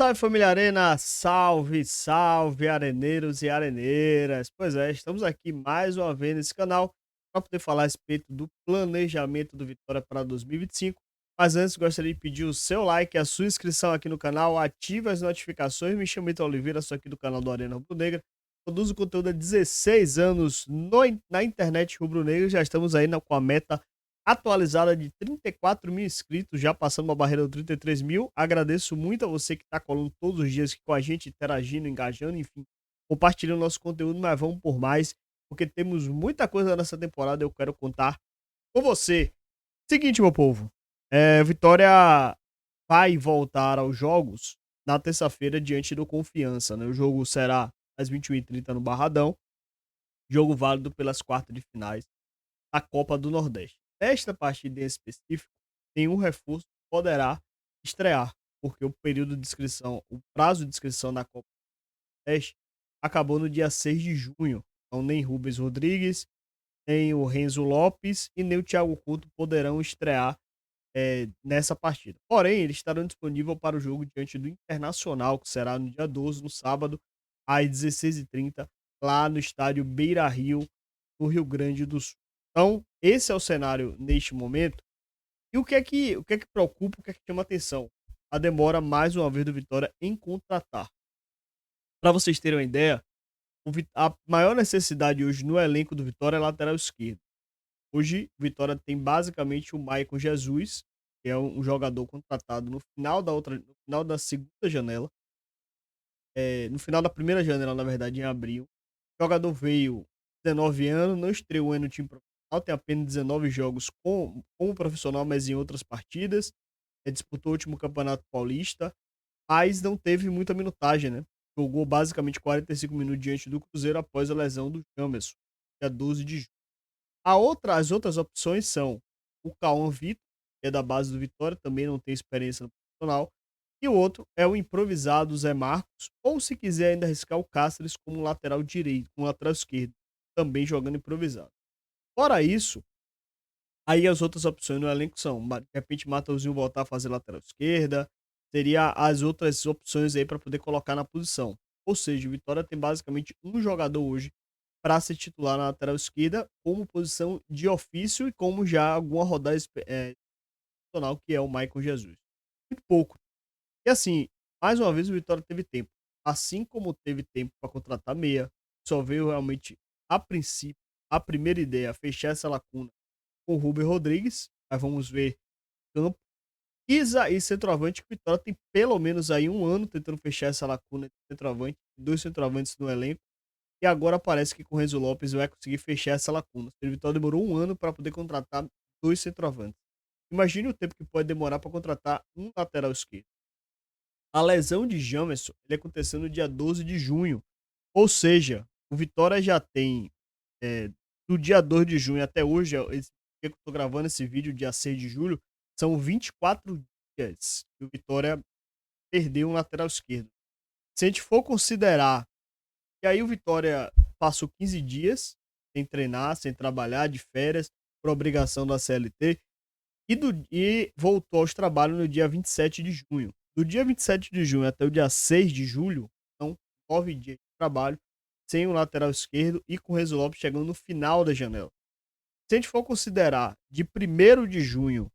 Salve família Arena, salve, salve areneiros e areneiras. Pois é, estamos aqui mais uma vez nesse canal para poder falar a respeito do planejamento do Vitória para 2025. Mas antes, gostaria de pedir o seu like, a sua inscrição aqui no canal, ative as notificações. Me chamo Ito Oliveira, sou aqui do canal do Arena Rubro Negra. Produzo conteúdo há 16 anos na internet rubro-negra. Já estamos aí com a meta atualizada de 34 mil inscritos, já passando uma barreira de 33 mil. Agradeço muito a você que está colando todos os dias aqui com a gente, interagindo, engajando, enfim, compartilhando nosso conteúdo, mas vamos por mais, porque temos muita coisa nessa temporada, eu quero contar com você. Seguinte, meu povo, Vitória vai voltar aos jogos na terça-feira diante do Confiança, né? O jogo será às 21h30 no Barradão, jogo válido pelas quartas de finais a Copa do Nordeste. Nesta partida em específico, nenhum reforço poderá estrear, porque o período de inscrição, o prazo de inscrição da Copa do Nordeste acabou no dia 6 de junho. Então, nem Rubens Rodrigues, nem o Renzo Lopes e nem o Thiago Couto poderão estrear nessa partida. Porém, eles estarão disponíveis para o jogo diante do Internacional, que será no dia 12, no sábado, às 16h30, lá no estádio Beira Rio, no Rio Grande do Sul. Então, esse é o cenário neste momento. E o que é que preocupa, o que é que chama atenção? A demora, mais uma vez, do Vitória em contratar. Para vocês terem uma ideia, a maior necessidade hoje no elenco do Vitória é lateral esquerdo. Hoje, o Vitória tem basicamente o Maicon Jesus, que é um jogador contratado no final da segunda janela, no final da primeira janela, na verdade, em abril. O jogador veio 19 anos, não estreou no time profissional, tem apenas 19 jogos como profissional, mas em outras partidas. Disputou o último Campeonato Paulista, mas não teve muita minutagem, né? Jogou basicamente 45 minutos diante do Cruzeiro após a lesão do Jamerson, dia 12 de junho. As outras opções são o Cauã Vitor, que é da base do Vitória, também não tem experiência no profissional, e o outro é o improvisado Zé Marcos, ou se quiser ainda arriscar o Cáceres como lateral direito, como lateral esquerdo, também jogando improvisado. Fora isso, aí as outras opções no elenco são, de repente, Mateuzinho voltar a fazer lateral esquerda, seria as outras opções aí para poder colocar na posição. Ou seja, o Vitória tem basicamente um jogador hoje para ser titular na lateral esquerda, como posição de ofício e como já alguma rodada excepcional, que é o Maicon Jesus. Muito pouco. E assim, mais uma vez o Vitória teve tempo. Assim como teve tempo para contratar meia, só veio realmente, a princípio, a primeira ideia, fechar essa lacuna com o Rubem Rodrigues. Mas vamos ver campo. E centroavante, que o Vitória tem pelo menos aí um ano tentando fechar essa lacuna de centroavante, dois centroavantes no elenco. E agora parece que com o Renzo Lopes vai conseguir fechar essa lacuna. O Vitória demorou um ano para poder contratar dois centroavantes. Imagine o tempo que pode demorar para contratar um lateral esquerdo. A lesão de Jamerson ele aconteceu no dia 12 de junho. Ou seja, o Vitória já tem, é, do dia 2 de junho até hoje, esse dia que eu estou gravando esse vídeo, dia 6 de julho, são 24 dias que o Vitória perdeu um lateral esquerdo. Se a gente for considerar e aí o Vitória passou 15 dias sem treinar, sem trabalhar, de férias, por obrigação da CLT, e voltou aos trabalhos no dia 27 de junho. Do dia 27 de junho até o dia 6 de julho, são 9 dias de trabalho, sem o lateral esquerdo e com o Renzo Lopes chegando no final da janela. Se a gente for considerar de 1º de junho,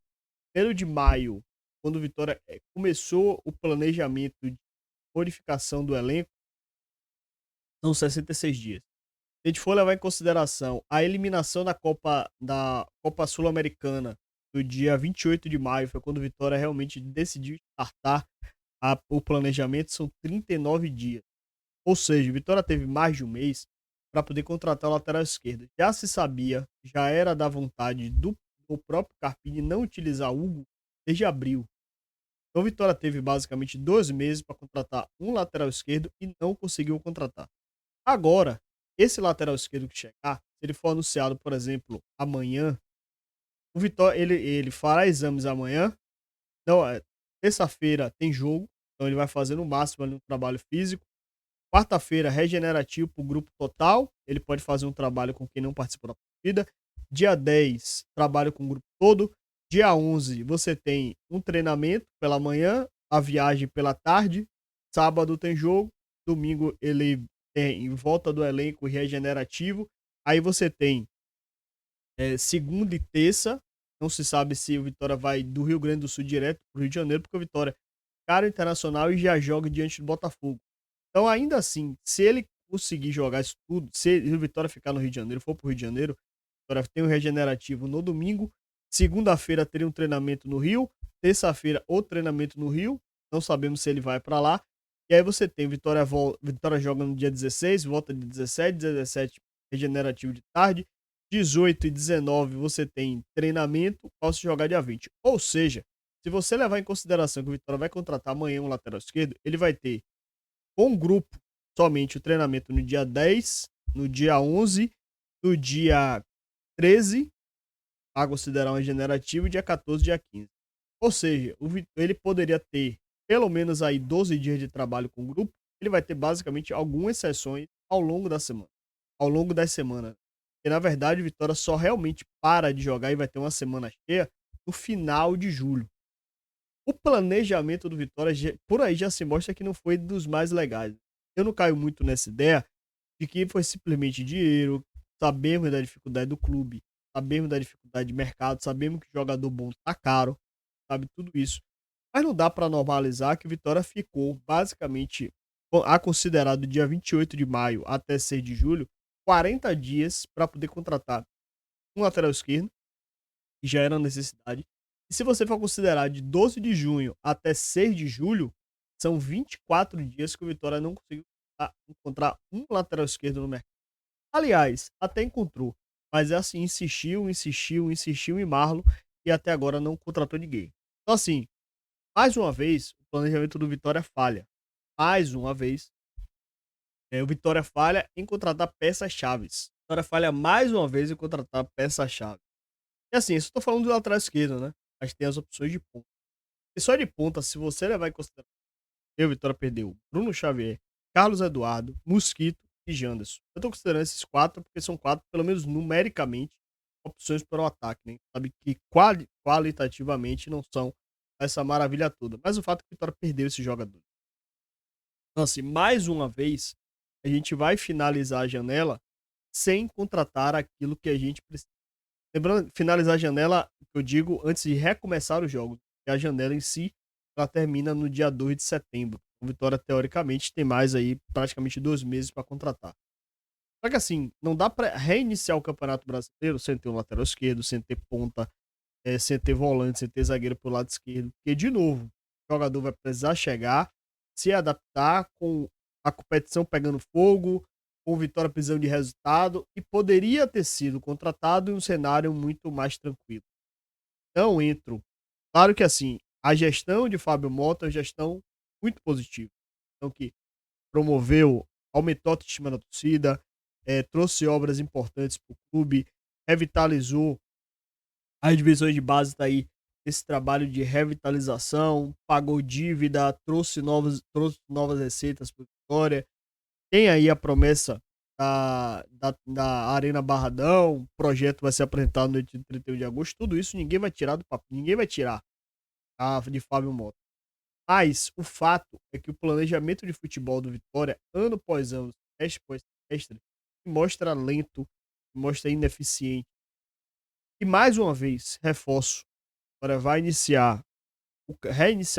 1º de maio, quando o Vitória começou o planejamento de modificação do elenco, são 66 dias. Se a gente for levar em consideração a eliminação da Copa Sul-Americana no dia 28 de maio, foi quando o Vitória realmente decidiu startar o planejamento, são 39 dias. Ou seja, o Vitória teve mais de um mês para poder contratar o lateral esquerdo. Já se sabia, já era da vontade do próprio Carpini não utilizar Hugo desde abril. Então, o Vitória teve basicamente 2 meses para contratar um lateral esquerdo e não conseguiu contratar. Agora, esse lateral esquerdo que chegar, se ele for anunciado, por exemplo, amanhã, o Vitória ele fará exames amanhã. Não, terça-feira tem jogo, então ele vai fazer no máximo ali um trabalho físico. Quarta-feira, regenerativo para o grupo total. Ele pode fazer um trabalho com quem não participou da partida. Dia 10, trabalho com o grupo todo. Dia 11, você tem um treinamento pela manhã, a viagem pela tarde. sábado tem jogo, domingo ele tem volta do elenco regenerativo, aí você tem segunda e terça, não se sabe se o Vitória vai do Rio Grande do Sul direto para o Rio de Janeiro, porque o Vitória é cara internacional e já joga diante do Botafogo. Então, ainda assim, se ele conseguir jogar isso tudo, se o Vitória ficar no Rio de Janeiro, for para o Rio de Janeiro, o Vitória tem o regenerativo no domingo, segunda-feira teria um treinamento no Rio, terça-feira outro treinamento no Rio, não sabemos se ele vai para lá. E aí você tem Vitória joga no dia 16, volta de 17, 17 regenerativo de tarde, 18 e 19 você tem treinamento, posso jogar dia 20. Ou seja, se você levar em consideração que o Vitória vai contratar amanhã um lateral esquerdo, ele vai ter com o grupo somente o treinamento no dia 10, no dia 11, no dia 13, a considerar um regenerativo, e dia 14, dia 15. Ou seja, ele poderia ter pelo menos aí 12 dias de trabalho com o grupo, ele vai ter basicamente algumas sessões ao longo da semana, ao longo das semanas. E na verdade, o Vitória só realmente para de jogar e vai ter uma semana cheia no final de julho. O planejamento do Vitória por aí já se mostra que não foi dos mais legais. Eu não caio muito nessa ideia de que foi simplesmente dinheiro, sabemos da dificuldade do clube, sabemos da dificuldade de mercado, sabemos que jogador bom tá caro, sabe tudo isso. Mas não dá para normalizar que o Vitória ficou basicamente a considerar do dia 28 de maio até 6 de julho, 40 dias para poder contratar um lateral esquerdo, que já era uma necessidade. E se você for considerar de 12 de junho até 6 de julho, são 24 dias que o Vitória não conseguiu encontrar um lateral esquerdo no mercado. Aliás, até encontrou, mas é assim, insistiu, insistiu, insistiu em Marlon e até agora não contratou ninguém. Então, assim, mais uma vez, o planejamento do Vitória falha. Mais uma vez, o Vitória falha em contratar peças-chaves. O Vitória falha mais uma vez em contratar peças-chave. E assim, isso eu tô falando do lateral esquerdo, né? Mas tem as opções de ponta. E só de ponta, se você levar em consideração, o Vitória perdeu Bruno Xavier, Carlos Eduardo, Mosquito e Janderson. Eu tô considerando esses quatro porque são quatro, pelo menos numericamente, opções para o ataque, né? Sabe que qualitativamente não são essa maravilha toda. Mas o fato é que o Vitória perdeu esse jogador. Então, assim, mais uma vez, a gente vai finalizar a janela sem contratar aquilo que a gente precisa. Lembrando, finalizar a janela, eu digo, antes de recomeçar os jogos. E a janela em si, ela termina no dia 2 de setembro. O Vitória, teoricamente, tem mais aí praticamente 2 meses para contratar. Só que assim, não dá para reiniciar o Campeonato Brasileiro sem ter um lateral esquerdo, sem ter ponta, sem ter volante, sem ter zagueiro pro lado esquerdo. Porque, de novo, o jogador vai precisar chegar, se adaptar com a competição pegando fogo, com o Vitória precisando de resultado, e poderia ter sido contratado em um cenário muito mais tranquilo. Não entro. Claro que assim, a gestão de Fábio Mota é uma gestão muito positiva. Então, que promoveu, aumentou a autoestima da torcida, trouxe obras importantes para o clube, revitalizou as divisões de base, tá aí esse trabalho de revitalização, pagou dívida, trouxe novas receitas para Vitória. Tem aí a promessa da Arena Barradão, o projeto vai ser apresentado no dia 31 de agosto, tudo isso ninguém vai tirar do papo, ninguém vai tirar de Fábio Mota. Mas o fato é que o planejamento de futebol do Vitória, ano após ano, semestre após semestre, mostra lento, mostra ineficiente. E mais uma vez, reforço, agora vai reiniciar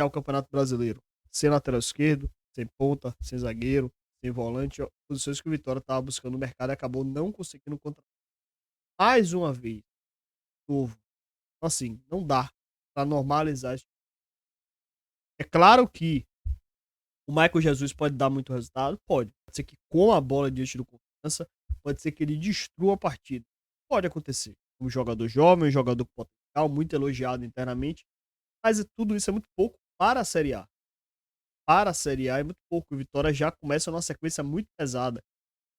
o Campeonato Brasileiro sem lateral esquerdo, sem ponta, sem zagueiro, sem volante, ó, posições que o Vitória estava buscando no mercado e acabou não conseguindo contratar. Mais uma vez, novo. Então, assim, não dá para normalizar isso. É claro que o Michael Jesus pode dar muito resultado? Pode. Pode ser que com a bola diante do Confiança, pode ser que ele destrua a partida. Pode acontecer. Um jogador jovem, um jogador com potencial, muito elogiado internamente, mas tudo isso é muito pouco para a Série A. Para a Série A é muito pouco. O Vitória já começa numa sequência muito pesada.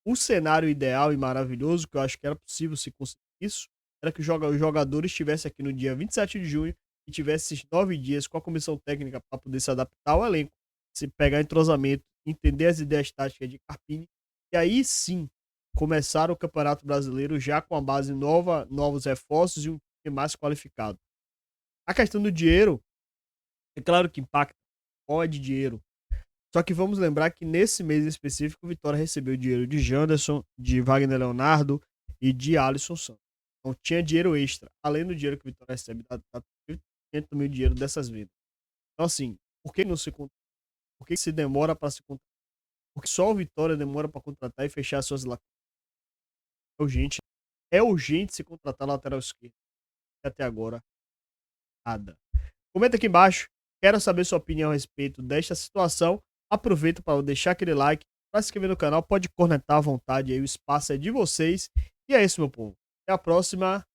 O cenário ideal e maravilhoso, que eu acho que era possível se conseguir isso, era que os jogadores estivessem aqui no dia 27 de junho e tivessem esses 9 dias com a comissão técnica para poder se adaptar ao elenco, se pegar entrosamento, entender as ideias táticas de Carpini, e aí sim começar o Campeonato Brasileiro já com a base nova, novos reforços e um time mais qualificado. A questão do dinheiro, é claro que impacta, pode dinheiro, Só que vamos lembrar que nesse mês específico, o Vitória recebeu dinheiro de Janderson, de Wagner Leonardo e de Alisson Santos. Então tinha dinheiro extra, além do dinheiro que o Vitória recebe da tinha também o dinheiro dessas vendas. Então assim, por que não se con por que se demora para se contratar? Porque só o Vitória demora para contratar e fechar suas lacunas. É urgente é urgente se contratar lateral esquerdo, e até agora nada. Comenta aqui embaixo, quero saber sua opinião a respeito desta situação. Aproveita para deixar aquele like, para se inscrever no canal, pode cornetar à vontade aí, o espaço é de vocês. E é isso, meu povo. Até a próxima.